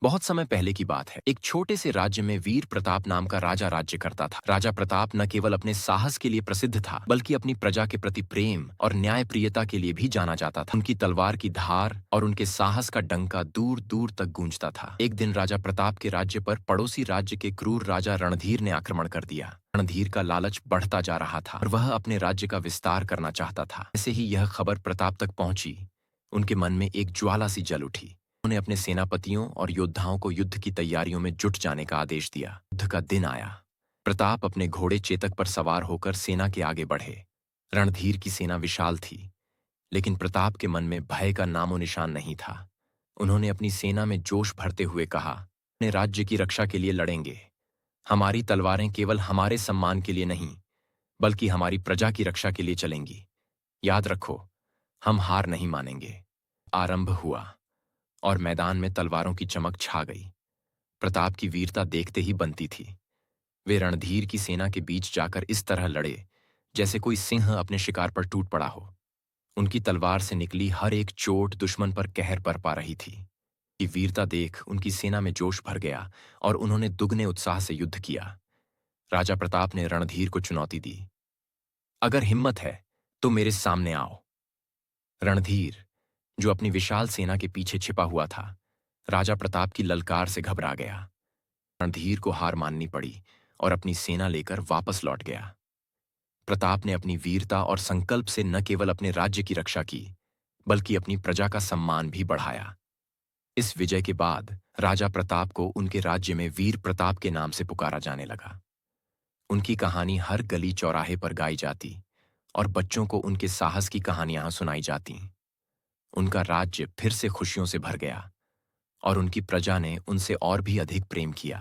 बहुत समय पहले की बात है। एक छोटे से राज्य में वीर प्रताप नाम का राजा राज्य करता था। राजा प्रताप न केवल अपने साहस के लिए प्रसिद्ध था, बल्कि अपनी प्रजा के प्रति प्रेम और न्यायप्रियता के लिए भी जाना जाता था। उनकी तलवार की धार और उनके साहस का डंका दूर दूर तक गूंजता था। एक दिन राजा प्रताप के राज्य पर पड़ोसी राज्य के क्रूर राजा रणधीर ने आक्रमण कर दिया। रणधीर का लालच बढ़ता जा रहा था और वह अपने राज्य का विस्तार करना चाहता था। ऐसे ही यह खबर प्रताप तक पहुंची, उनके मन में एक ज्वाला सी जल उठी। उन्होंने अपने सेनापतियों और योद्धाओं को युद्ध की तैयारियों में जुट जाने का आदेश दिया। युद्ध का दिन आया। प्रताप अपने घोड़े चेतक पर सवार होकर सेना के आगे बढ़े। रणधीर की सेना विशाल थी, लेकिन प्रताप के मन में भय का नामो निशान नहीं था। उन्होंने अपनी सेना में जोश भरते हुए कहा, अपने राज्य की रक्षा के लिए लड़ेंगे। हमारी तलवारें केवल हमारे सम्मान के लिए नहीं, बल्कि हमारी प्रजा की रक्षा के लिए चलेंगी। याद रखो, हम हार नहीं मानेंगे। आरंभ हुआ और मैदान में तलवारों की चमक छा गई। प्रताप की वीरता देखते ही बनती थी। वे रणधीर की सेना के बीच जाकर इस तरह लड़े जैसे कोई सिंह अपने शिकार पर टूट पड़ा हो। उनकी तलवार से निकली हर एक चोट दुश्मन पर कहर बरपा रही थी। ये वीरता देख उनकी सेना में जोश भर गया और उन्होंने दुगने उत्साह से युद्ध किया। राजा प्रताप ने रणधीर को चुनौती दी, अगर हिम्मत है तो मेरे सामने आओ। रणधीर, जो अपनी विशाल सेना के पीछे छिपा हुआ था, राजा प्रताप की ललकार से घबरा गया। रणधीर को हार माननी पड़ी और अपनी सेना लेकर वापस लौट गया। प्रताप ने अपनी वीरता और संकल्प से न केवल अपने राज्य की रक्षा की, बल्कि अपनी प्रजा का सम्मान भी बढ़ाया। इस विजय के बाद राजा प्रताप को उनके राज्य में वीर प्रताप के नाम से पुकारा जाने लगा। उनकी कहानी हर गली चौराहे पर गाई जाती और बच्चों को उनके साहस की कहानियां सुनाई जाती। उनका राज्य फिर से खुशियों से भर गया और उनकी प्रजा ने उनसे और भी अधिक प्रेम किया।